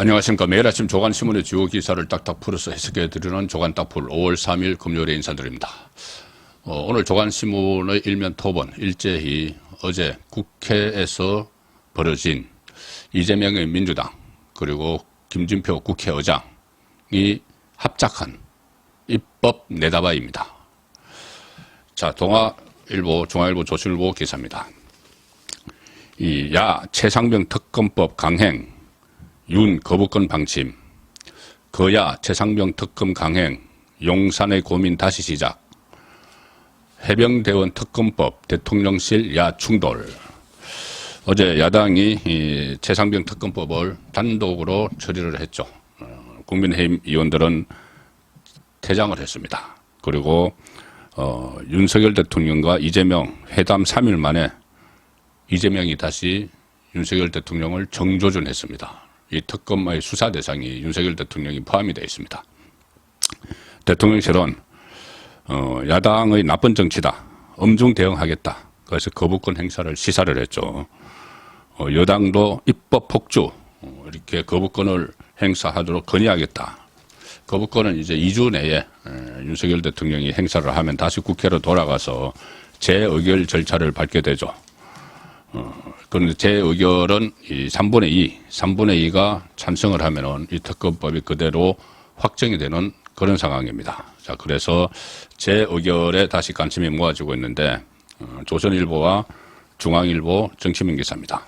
안녕하십니까. 매일 아침 조간신문의 주요 기사를 딱딱 풀어서 해석해드리는 조간딱풀 5월 3일 금요일에 인사드립니다. 오늘 조간신문의 일면 톱은 일제히 어제 국회에서 벌어진 이재명의 민주당 그리고 김진표 국회의장이 합작한 입법 내다바입니다. 자, 동아일보, 중앙일보, 조선일보 기사입니다. 이 야 최상병 특검법 강행 윤 거부권 방침, 거야 최상병 특검 강행, 용산의 고민 다시 시작, 해병대원 특검법 대통령실 야 충돌. 어제 야당이 이 최상병 특검법을 단독으로 처리를 했죠. 국민의힘 의원들은 퇴장을 했습니다. 그리고 윤석열 대통령과 이재명 회담 3일 만에 이재명이 다시 윤석열 대통령을 정조준했습니다. 이 특검의 수사 대상이 윤석열 대통령이 포함이 되어 있습니다. 대통령실은 야당의 나쁜 정치다, 엄중 대응하겠다. 그래서 거부권 행사를 시사를 했죠. 여당도 입법 폭주, 이렇게 거부권을 행사하도록 건의하겠다. 거부권은 이제 2주 내에 윤석열 대통령이 행사를 하면 다시 국회로 돌아가서 재의결 절차를 밟게 되죠. 그런데 제 의결은 이 3분의 2가 찬성을 하면은 이 특검법이 그대로 확정이 되는 그런 상황입니다. 자, 그래서 제 의결에 다시 관심이 모아지고 있는데, 조선일보와 중앙일보 정치민 기사입니다.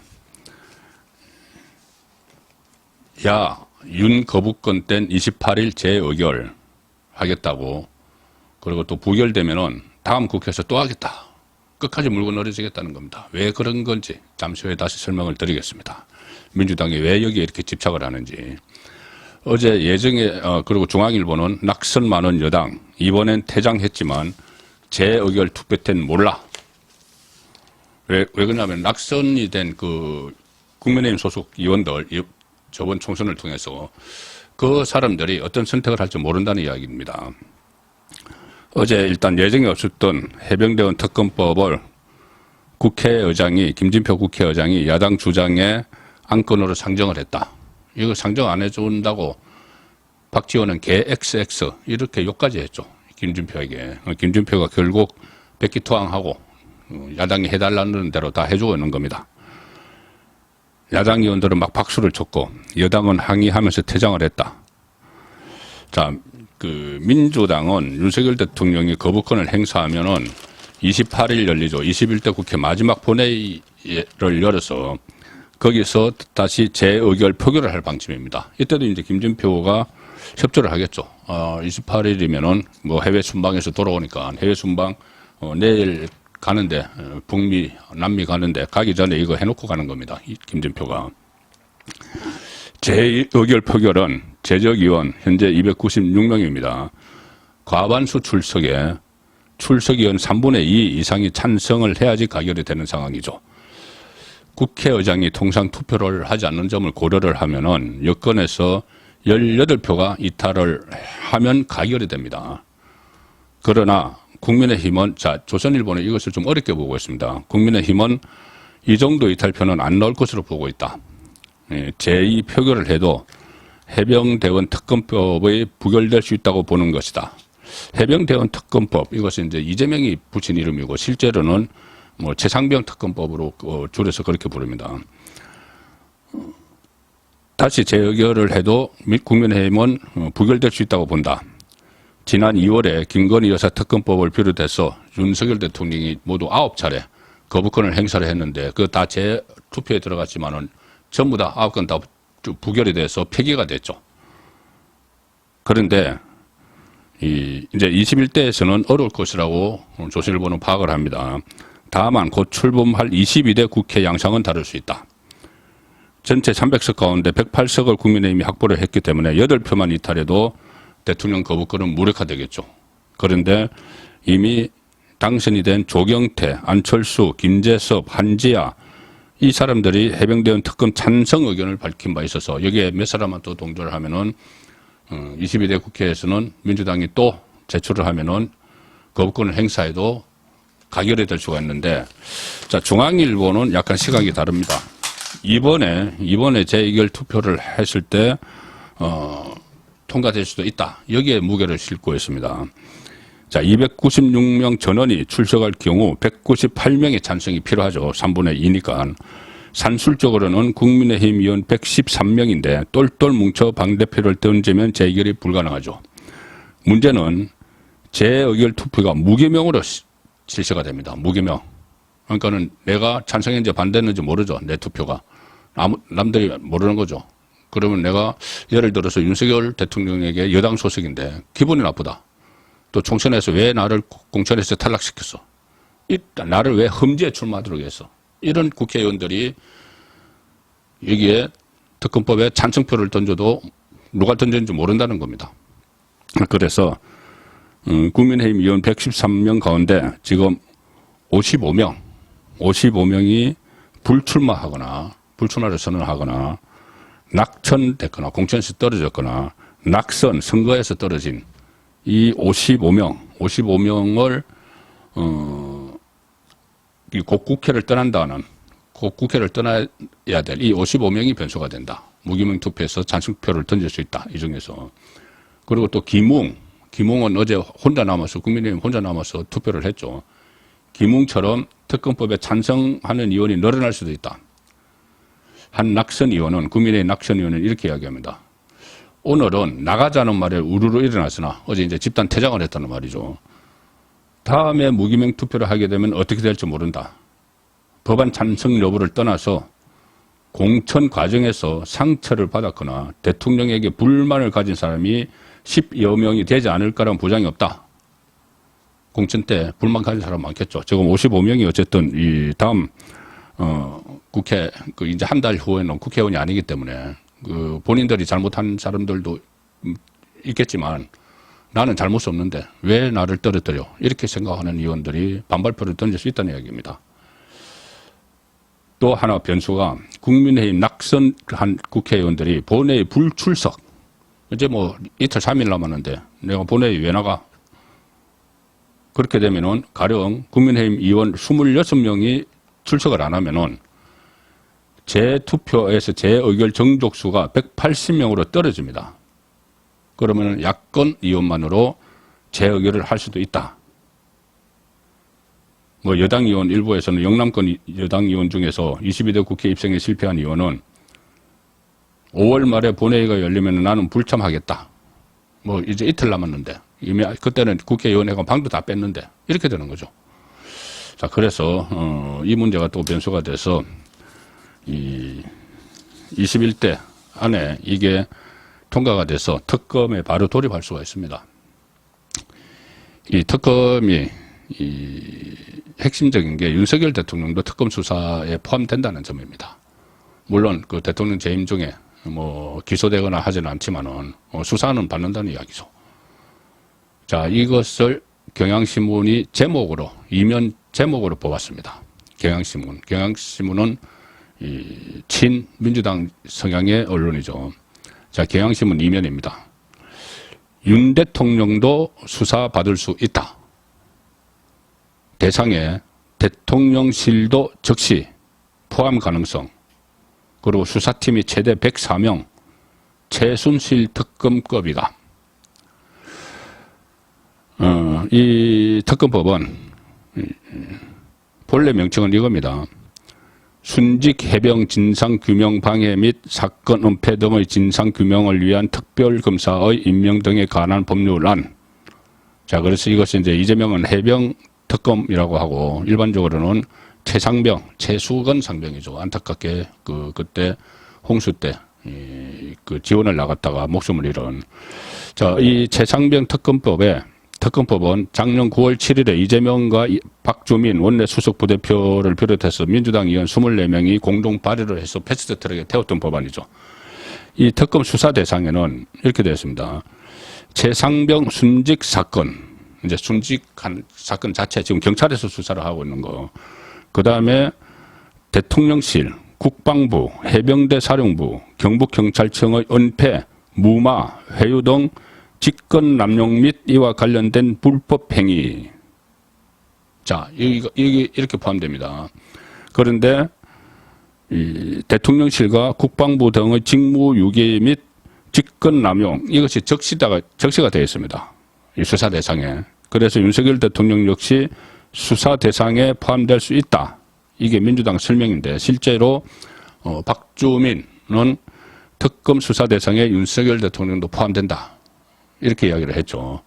야, 윤 거부권 땐 28일 제 의결 하겠다고, 그리고 또 부결되면은 다음 국회에서 또 하겠다. 끝까지 물고 늘어지겠다는 겁니다. 왜 그런 건지 잠시 후에 다시 설명을 드리겠습니다. 민주당이 왜 여기에 이렇게 집착을 하는지. 어제 예정에 그리고 중앙일보는 낙선 많은 여당 이번엔 퇴장했지만 재의결 투표 때는 몰라. 왜 그러냐면 낙선이 된 그 국민의힘 소속 의원들 저번 총선을 통해서 그 사람들이 어떤 선택을 할지 모른다는 이야기입니다. 어제 일단 예정이 없었던 해병대원 특검법을 김진표 국회의장이 야당 주장의 안건으로 상정을 했다. 이거 상정 안 해준다고 박지원은 개 XX 이렇게 욕까지 했죠. 김진표에게. 김진표가 결국 백기투항하고 야당이 해달라는 대로 다 해주고 있는 겁니다. 야당 의원들은 막 박수를 쳤고 여당은 항의하면서 퇴장을 했다. 자, 민주당은 윤석열 대통령이 거부권을 행사하면은 28일 열리죠. 21대 국회 마지막 본회의를 열어서 거기서 다시 재의결 표결을 할 방침입니다. 이때도 이제 김진표가 협조를 하겠죠. 28일이면은 뭐 해외 순방에서 돌아오니까 해외 순방 내일 가는데 북미, 남미 가는데 가기 전에 이거 해놓고 가는 겁니다. 김진표가. 재의결 표결은 재적의원 현재 296명입니다. 과반수 출석에 출석의원 3분의 2 이상이 찬성을 해야지 가결이 되는 상황이죠. 국회의장이 통상 투표를 하지 않는 점을 고려를 하면은 여건에서 18표가 이탈을 하면 가결이 됩니다. 그러나 국민의힘은, 자, 조선일보는 이것을 좀 어렵게 보고 있습니다. 국민의힘은 이 정도 이탈표는 안 나올 것으로 보고 있다. 제2 표결을 해도 해병대원 특검법이 부결될 수 있다고 보는 것이다. 해병대원 특검법, 이것은 이제 이재명이 붙인 이름이고 실제로는 뭐 최상병 특검법으로 줄여서 그렇게 부릅니다. 다시 재의결을 해도 국민의힘은 부결될 수 있다고 본다. 지난 2월에 김건희 여사 특검법을 비롯해서 윤석열 대통령이 모두 9차례 거부권을 행사를 했는데 그 다 재투표에 들어갔지만은 전부 다 9건 다 부결이 돼서 폐기가 됐죠. 그런데 이제 21대에서는 어려울 것이라고 조선일보는 파악을 합니다. 다만 곧 출범할 22대 국회 양상은 다를 수 있다. 전체 300석 가운데 108석을 국민의힘이 확보를 했기 때문에 8표만 이탈해도 대통령 거부권은 무력화되겠죠. 그런데 이미 당선이 된 조경태, 안철수, 김재섭, 한지아 이 사람들이 해병대원 특검 찬성 의견을 밝힌 바 있어서 여기에 몇 사람만 또 동조를 하면은 22대 국회에서는 민주당이 또 제출을 하면은 거부권을 행사해도 가결이 될 수가 있는데, 자, 중앙일보는 약간 시각이 다릅니다. 이번에 재의결 투표를 했을 때, 통과될 수도 있다. 여기에 무게를 싣고 있습니다. 자, 296명 전원이 출석할 경우 198명의 찬성이 필요하죠. 3분의 2니까. 산술적으로는 국민의힘 의원 113명인데 똘똘 뭉쳐 당대표를 던지면 재의결이 불가능하죠. 문제는 재의결 투표가 무기명으로 실시가 됩니다. 무기명. 그러니까는 내가 찬성했는지 반대했는지 모르죠. 내 투표가. 남들이 모르는 거죠. 그러면 내가 예를 들어서 윤석열 대통령에게 여당 소속인데 기분이 나쁘다. 또 총선에서 왜 나를 공천에서 탈락시켰어? 나를 왜 험지에 출마하도록 했어? 이런 국회의원들이 여기에 특검법에 찬성표를 던져도 누가 던졌는지 모른다는 겁니다. 그래서 국민의힘 의원 113명 가운데 지금 55명이 불출마를 선언하거나 낙천됐거나 공천에서 떨어졌거나 낙선 선거에서 떨어진 이 55명을 곧 국회를 떠난다는 곧 국회를 떠나야 될 이 55명이 변수가 된다. 무기명 투표에서 찬성표를 던질 수 있다. 이 중에서. 그리고 또 김웅은 어제 국민의힘 혼자 남아서 투표를 했죠. 김웅처럼 특검법에 찬성하는 의원이 늘어날 수도 있다. 국민의힘 낙선 의원은 이렇게 이야기합니다. 오늘은 나가자는 말에 우르르 일어났으나 어제 이제 집단 퇴장을 했다는 말이죠. 다음에 무기명 투표를 하게 되면 어떻게 될지 모른다. 법안 찬성 여부를 떠나서 공천 과정에서 상처를 받았거나 대통령에게 불만을 가진 사람이 10여 명이 되지 않을 거라는 보장이 없다. 공천 때 불만 가진 사람 많겠죠. 지금 55명이 어쨌든 이 다음 국회 이제 한 달 후에는 국회의원이 아니기 때문에 본인들이 잘못한 사람들도 있겠지만 나는 잘못이 없는데 왜 나를 떨어뜨려? 이렇게 생각하는 의원들이 반발표를 던질 수 있다는 이야기입니다. 또 하나 변수가 국민의힘 낙선한 국회의원들이 본회의 불출석. 이제 뭐 이틀 3일 남았는데 내가 본회의 왜 나가? 그렇게 되면은 가령 국민의힘 의원 26명이 출석을 안 하면은 재투표에서 재의결 정족수가 180명으로 떨어집니다. 그러면 야권 의원만으로 재의결을 할 수도 있다. 뭐 여당 의원 일부에서는 영남권 여당 의원 중에서 22대 국회 입성에 실패한 의원은 5월 말에 본회의가 열리면 나는 불참하겠다. 뭐 이제 이틀 남았는데 이미 그때는 국회의원회가 방도 다 뺐는데 이렇게 되는 거죠. 자, 그래서 이 문제가 또 변수가 돼서 이 21대 안에 이게 통과가 돼서 특검에 바로 돌입할 수가 있습니다. 이 특검이 핵심적인 게 윤석열 대통령도 특검 수사에 포함된다는 점입니다. 물론 그 대통령 재임 중에 뭐 기소되거나 하지는 않지만은 수사는 받는다는 이야기죠. 자, 이것을 경향신문이 제목으로 이면 제목으로 뽑았습니다. 경향신문은 이 친민주당 성향의 언론이죠. 자, 경향신문 이면입니다. 윤 대통령도 수사받을 수 있다. 대상에 대통령실도 즉시 포함 가능성, 그리고 수사팀이 최대 104명, 최순실 특검급이다. 이 특검법은 본래 명칭은 이겁니다. 순직 해병 진상규명 방해 및 사건 은폐 등의 진상규명을 위한 특별검사의 임명 등에 관한 법률안. 자, 그래서 이것이 이제 이재명은 해병 특검이라고 하고 일반적으로는 최수건 상병이죠. 안타깝게 그때 홍수 때 그 지원을 나갔다가 목숨을 잃은. 자, 이 최상병 특검법은 작년 9월 7일에 이재명과 박주민 원내 수석 부대표를 비롯해서 민주당 의원 24명이 공동 발의를 해서 패스트트랙에 태웠던 법안이죠. 이 특검 수사 대상에는 이렇게 되어 있습니다. 최상병 순직 사건, 이제 순직한 사건 자체 지금 경찰에서 수사를 하고 있는 거. 그 다음에 대통령실, 국방부, 해병대 사령부, 경북경찰청의 은폐, 무마, 회유 등 직권 남용 및 이와 관련된 불법 행위. 자, 이게 이렇게 포함됩니다. 그런데 이 대통령실과 국방부 등의 직무유기 및 직권남용 이것이 적시가 되어 있습니다. 이 수사 대상에. 그래서 윤석열 대통령 역시 수사 대상에 포함될 수 있다. 이게 민주당 설명인데 실제로 박주민은 특검 수사 대상에 윤석열 대통령도 포함된다. 이렇게 이야기를 했죠.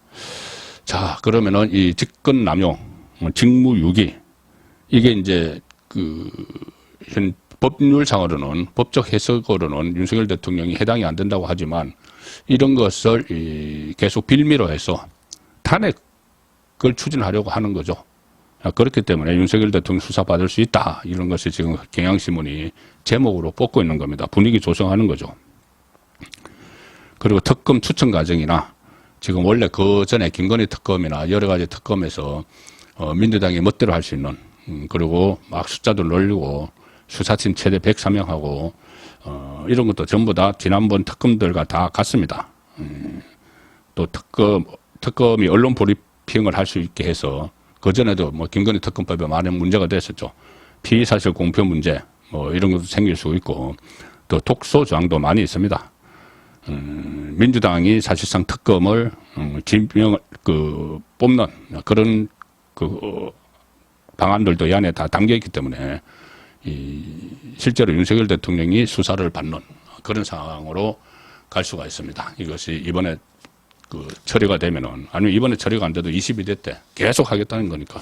자, 그러면은 이 직권남용, 직무유기 이게 이제 현 법률상으로는 법적 해석으로는 윤석열 대통령이 해당이 안 된다고 하지만 이런 것을 계속 빌미로 해서 탄핵을 추진하려고 하는 거죠. 그렇기 때문에 윤석열 대통령 수사받을 수 있다. 이런 것이 지금 경향신문이 제목으로 뽑고 있는 겁니다. 분위기 조성하는 거죠. 그리고 특검 추천 과정이나 지금 원래 그 전에 김건희 특검이나 여러 가지 특검에서 민주당이 멋대로 할 수 있는 그리고 막 숫자도 늘리고 수사팀 최대 103명하고 이런 것도 전부 다 지난번 특검들과 다 같습니다. 또 특검이 언론 브리핑을 할 수 있게 해서 그전에도 뭐 김건희 특검법에 많은 문제가 됐었죠. 피의사실 공표 문제 뭐 이런 것도 생길 수 있고 또 독소 조항도 많이 있습니다. 민주당이 사실상 특검을 뽑는 그런 방안들도 이 안에 다 담겨 있기 때문에 실제로 윤석열 대통령이 수사를 받는 그런 상황으로 갈 수가 있습니다. 이것이 이번에 처리가 되면은, 아니면 이번에 처리가 안 돼도 22대 때 계속 하겠다는 거니까.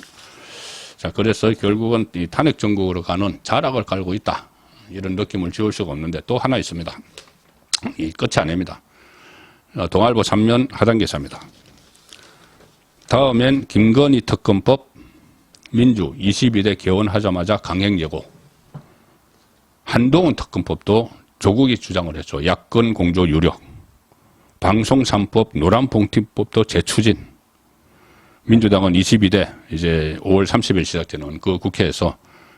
자, 그래서 결국은 이 탄핵 정국으로 가는 자락을 깔고 있다. 이런 느낌을 지울 수가 없는데 또 하나 있습니다. 이 끝이 아닙니다. 동아일보 3면 하단 기사입니다. 다음엔 김건희 특검법 민주 22대 개원하자마자 강행 예고. 한동훈 특검법도 조국이 주장을 했죠. 야권 공조 유력. 방송 3법 노란봉투법도 재추진. 민주당은 22대 이제 5월 30일 시작되는 그 국회에서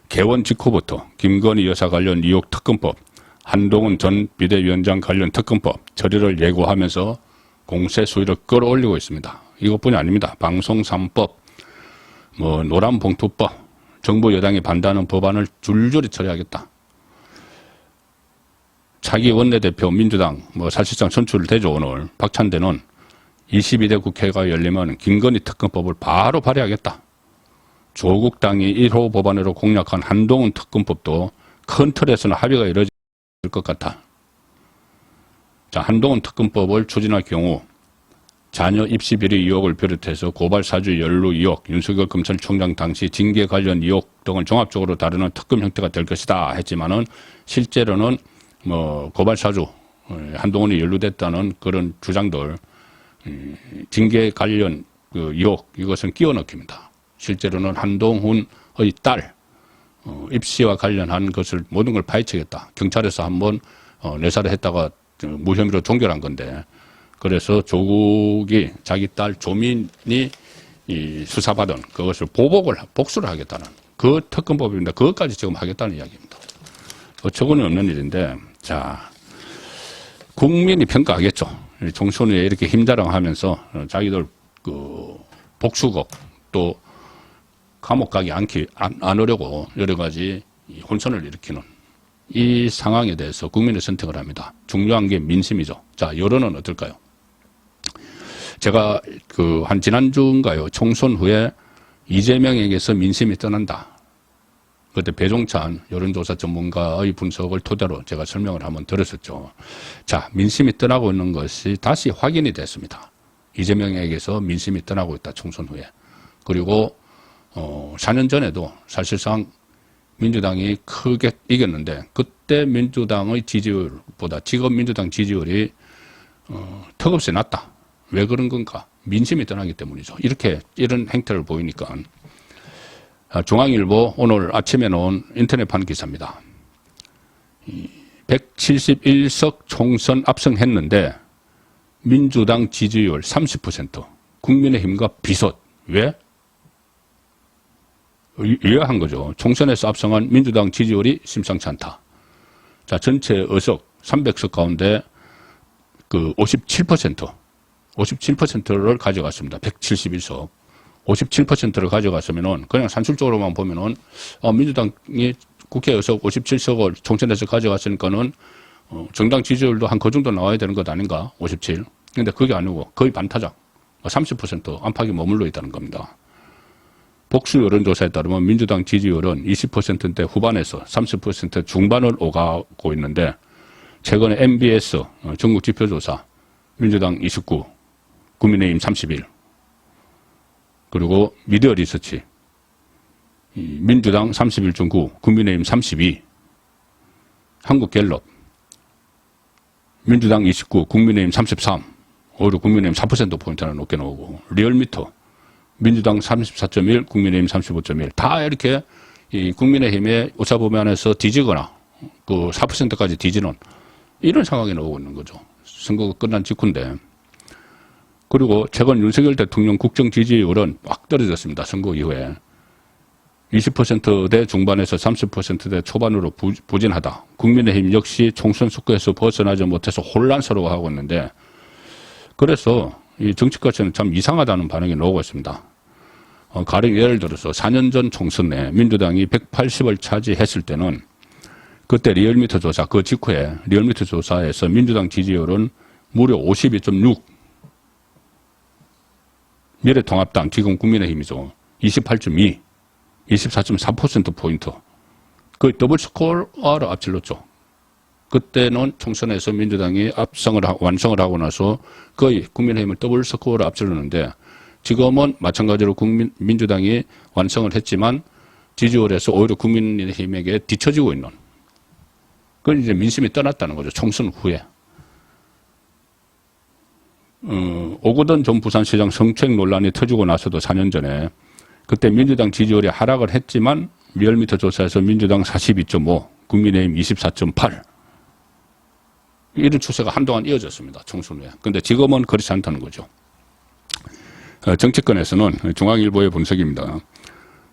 개원 직후부터 김건희 여사 관련 의혹 특검법, 한동훈 전 비대위원장 관련 특검법 처리를 예고하면서 공세 수위를 끌어올리고 있습니다. 이것뿐이 아닙니다. 방송 3법, 뭐 노란봉투법, 정부 여당이 반대하는 법안을 줄줄이 처리하겠다. 차기 원내대표 민주당 뭐 사실상 선출되죠. 오늘 박찬대는 22대 국회가 열리면 김건희 특검법을 바로 발의하겠다. 조국 당이 1호 법안으로 공략한 한동훈 특검법도 큰 틀에서는 합의가 이루어질 것 같아. 자, 한동훈 특검법을 추진할 경우 자녀 입시 비리 의혹을 비롯해서 고발 사주 연루 의혹, 윤석열 검찰총장 당시 징계 관련 의혹 등을 종합적으로 다루는 특검 형태가 될 것이다 했지만은 실제로는 뭐 고발 사주 한동훈이 연루됐다는 그런 주장들 징계 관련 의혹 이것은 끼워 넣기입니다. 실제로는 한동훈의 딸 입시와 관련한 것을 모든 걸 파헤치겠다. 경찰에서 한번 내사를 했다가 무혐의로 종결한 건데 그래서 조국이 자기 딸 조민이 수사받은 그것을 복수를 하겠다는 그 특검법입니다. 그것까지 지금 하겠다는 이야기입니다. 어처구니 없는 일인데 자 국민이 평가하겠죠. 총선 후에 이렇게 힘자랑하면서 자기들 복수국 또 감옥 가기 안 하려고 여러 가지 혼선을 일으키는 이 상황에 대해서 국민의 선택을 합니다. 중요한 게 민심이죠. 자, 여론은 어떨까요? 제가 한 지난주인가요? 총선 후에 이재명에게서 민심이 떠난다. 그때 배종찬 여론조사 전문가의 분석을 토대로 제가 설명을 한번 들었었죠. 자, 민심이 떠나고 있는 것이 다시 확인이 됐습니다. 이재명에게서 민심이 떠나고 있다. 총선 후에. 그리고 4년 전에도 사실상 민주당이 크게 이겼는데 그때 민주당의 지지율보다 지금 민주당 지지율이 턱없이 낮다. 왜 그런 건가? 민심이 떠나기 때문이죠. 이런 행태를 보이니까 중앙일보 오늘 아침에 나온 인터넷판 기사입니다. 171석 총선 압승했는데 민주당 지지율 30%, 국민의힘과 비슷. 왜? 이해한 거죠. 총선에서 압승한 민주당 지지율이 심상치 않다. 자, 전체 의석 300석 가운데 57%를 가져갔습니다. 171석. 57%를 가져갔으면은 그냥 산술적으로만 보면은 민주당이 국회 의석 57석을 총선에서 가져갔으니까는 정당 지지율도 한 그 정도 나와야 되는 것 아닌가? 57. 근데 그게 아니고 거의 반타작. 30% 안팎이 머물러 있다는 겁니다. 복수 여론조사에 따르면 민주당 지지율은 20%대 후반에서 30% 중반을 오가고 있는데 최근에 MBS 전국 지표조사 민주당 29, 국민의힘 31, 그리고 미디어 리서치 민주당 31.9, 국민의힘 32, 한국갤럽 민주당 29, 국민의힘 33, 오히려 국민의힘 4%포인트나 높게 나오고, 리얼미터 민주당 34.1, 국민의힘 35.1, 다 이렇게 이 국민의힘의 오차범위안에서 뒤지거나 그 4%까지 뒤지는 이런 상황이 나오고 있는 거죠. 선거가 끝난 직후인데. 그리고 최근 윤석열 대통령 국정 지지율은 막 떨어졌습니다. 선거 이후에. 20%대 중반에서 30%대 초반으로 부진하다. 국민의힘 역시 총선 숙고에서 벗어나지 못해서 혼란스러워하고 있는데, 그래서 이 정치권에서는 참 이상하다는 반응이 나오고 있습니다. 가령 예를 들어서 4년 전 총선에 민주당이 180을 차지했을 때는 그때 리얼미터 조사, 그 직후에 리얼미터 조사에서 민주당 지지율은 무려 52.6, 미래통합당, 지금 국민의힘이죠. 28.2, 24.4%포인트. 거의 더블 스코어로 앞질렀죠. 그때는 총선에서 민주당이 완성을 하고 나서 거의 국민의힘을 더블 스코어로 앞질렀는데, 지금은 마찬가지로 민주당이 완성을 했지만 지지율에서 오히려 국민의힘에게 뒤처지고 있는, 그건 이제 민심이 떠났다는 거죠. 총선 후에. 오거돈 전 부산시장 성추행 논란이 터지고 나서도 4년 전에 그때 민주당 지지율이 하락을 했지만 리얼미터 조사에서 민주당 42.5, 국민의힘 24.8, 이런 추세가 한동안 이어졌습니다. 총선 후에. 그런데 지금은 그렇지 않다는 거죠. 정치권에서는 중앙일보의 분석입니다.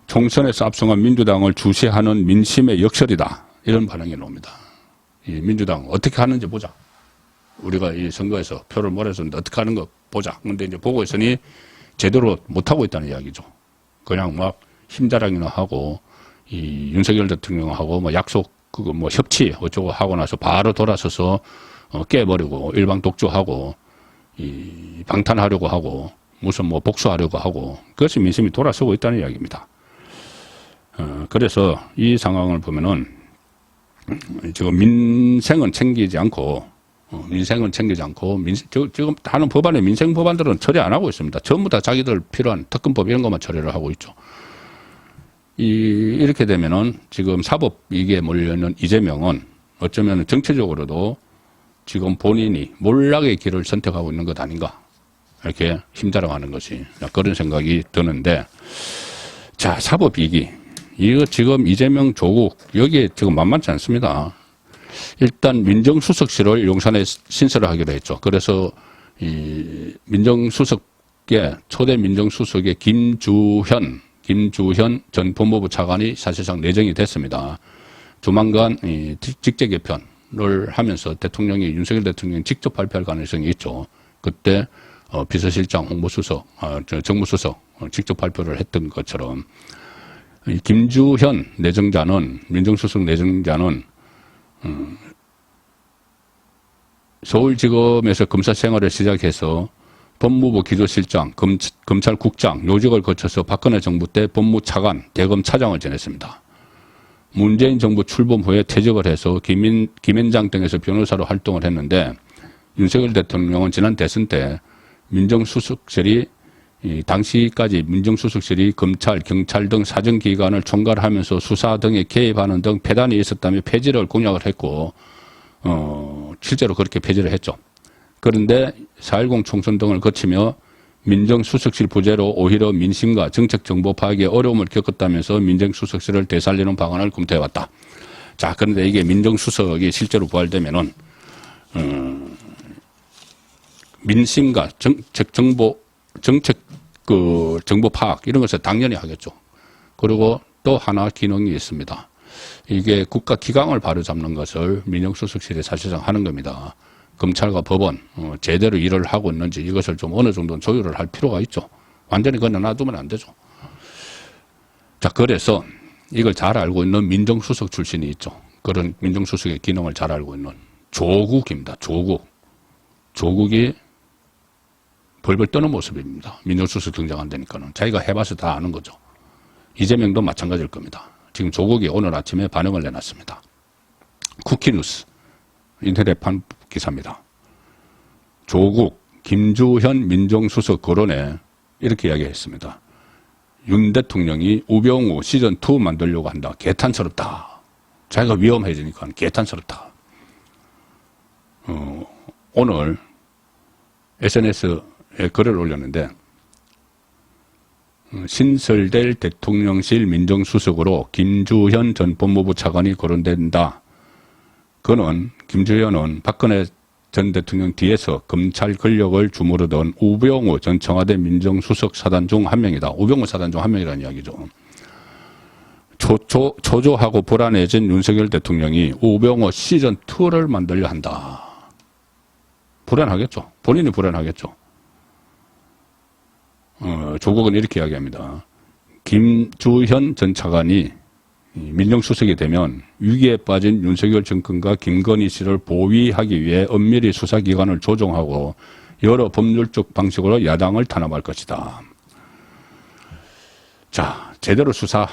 총선에서 압승한 민주당을 주시하는 민심의 역설이다. 이런 반응이 나옵니다. 이 민주당 어떻게 하는지 보자. 우리가 이 선거에서 표를 몰아줬는데 어떻게 하는 거 보자. 근데 이제 보고 있으니 제대로 못하고 있다는 이야기죠. 그냥 막 힘자랑이나 하고, 이 윤석열 대통령하고 뭐 약속, 그거 뭐 협치 어쩌고 하고 나서 바로 돌아서서 깨버리고 일방 독주하고, 이 방탄하려고 하고, 무슨 뭐 복수하려고 하고, 그것이 민심이 돌아서고 있다는 이야기입니다. 그래서 이 상황을 보면은 지금 민생은 챙기지 않고, 지금 하는 법안에 민생 법안들은 처리 안 하고 있습니다. 전부 다 자기들 필요한 특검법 이런 것만 처리를 하고 있죠. 이렇게 되면은 지금 사법 이익에 몰려있는 이재명은 어쩌면 정치적으로도 지금 본인이 몰락의 길을 선택하고 있는 것 아닌가. 이렇게 힘자랑하는 것이, 그런 생각이 드는데, 자, 사법 이익이. 이거 지금 이재명 조국, 여기에 지금 만만치 않습니다. 일단 민정수석실을 용산에 신설을 하기로 했죠. 그래서 이 민정수석의, 초대 민정수석의 김주현 전 법무부 차관이 사실상 내정이 됐습니다. 조만간 이 직제 개편을 하면서 윤석열 대통령이 직접 발표할 가능성이 있죠. 그때 비서실장, 홍보수석, 정무수석 직접 발표를 했던 것처럼, 이 김주현 내정자는, 민정수석 내정자는 서울지검에서 검사 생활을 시작해서 법무부 기조실장, 검찰국장 요직을 거쳐서 박근혜 정부 때 법무차관, 대검차장을 지냈습니다. 문재인 정부 출범 후에 퇴직을 해서 김현장 등에서 변호사로 활동을 했는데, 윤석열 대통령은 지난 대선 때 민정수석실이, 당시까지 민정수석실이 검찰, 경찰 등 사정기관을 총괄하면서 수사 등에 개입하는 등 폐단이 있었다며 폐지를 공약을 했고, 실제로 그렇게 폐지를 했죠. 그런데 4.10 총선 등을 거치며 민정수석실 부재로 오히려 민심과 정책 정보 파악에 어려움을 겪었다면서 민정수석실을 되살리는 방안을 검토해왔다. 자, 그런데 이게 민정수석이 실제로 부활되면은, 민심과 정책 정보 파악 이런 것을 당연히 하겠죠. 그리고 또 하나 기능이 있습니다. 이게 국가 기강을 바로잡는 것을 민정수석실이 사실상 하는 겁니다. 검찰과 법원 제대로 일을 하고 있는지 이것을 좀 어느 정도는 조율을 할 필요가 있죠. 완전히 그냥 놔두면 안 되죠. 자, 그래서 이걸 잘 알고 있는 민정수석 출신이 있죠. 그런 민정수석의 기능을 잘 알고 있는 조국입니다. 조국이 벌벌 떠는 모습입니다. 민정수석 등장한다니까는. 자기가 해봐서 다 아는 거죠. 이재명도 마찬가지일 겁니다. 지금 조국이 오늘 아침에 반응을 내놨습니다. 쿠키뉴스 인터넷 판 기사입니다. 조국, 김주현 민정수석 거론에 이렇게 이야기했습니다. 윤 대통령이 우병우 시즌2 만들려고 한다. 개탄스럽다. 자기가 위험해지니까 개탄스럽다. 오늘 SNS에 글을 올렸는데 신설될 대통령실 민정수석으로 김주현 전 법무부 차관이 거론된다. 그는 김주현은 박근혜 전 대통령 뒤에서 검찰 권력을 주무르던 우병우 전 청와대 민정수석 사단 중 한 명이다. 우병우 사단 중 한 명이라는 이야기죠. 초조하고 불안해진 윤석열 대통령이 우병우 시즌2를 만들려 한다. 불안하겠죠. 본인이 불안하겠죠. 조국은 이렇게 이야기합니다. 김주현 전 차관이 민정수석이 되면 위기에 빠진 윤석열 정권과 김건희 씨를 보위하기 위해 엄밀히 수사기관을 조정하고 여러 법률적 방식으로 야당을 탄압할 것이다. 자, 제대로 수사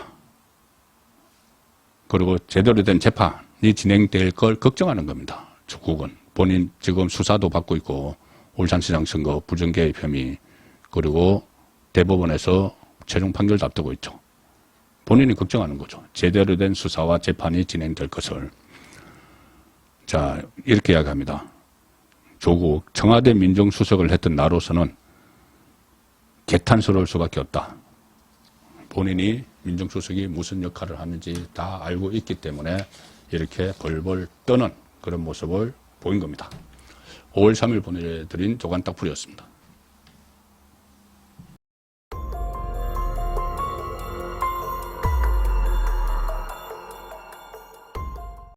그리고 제대로 된 재판이 진행될 걸 걱정하는 겁니다. 조국은. 본인 지금 수사도 받고 있고 울산시장 선거 부정개입 혐의 그리고 대법원에서 최종 판결도 앞두고 있죠. 본인이 걱정하는 거죠. 제대로 된 수사와 재판이 진행될 것을. 자, 이렇게 이야기합니다. 조국 청와대 민정수석을 했던 나로서는 개탄스러울 수밖에 없다. 본인이 민정수석이 무슨 역할을 하는지 다 알고 있기 때문에 이렇게 벌벌 떠는 그런 모습을 보인 겁니다. 5월 3일 보내드린 조간딱풀이었습니다.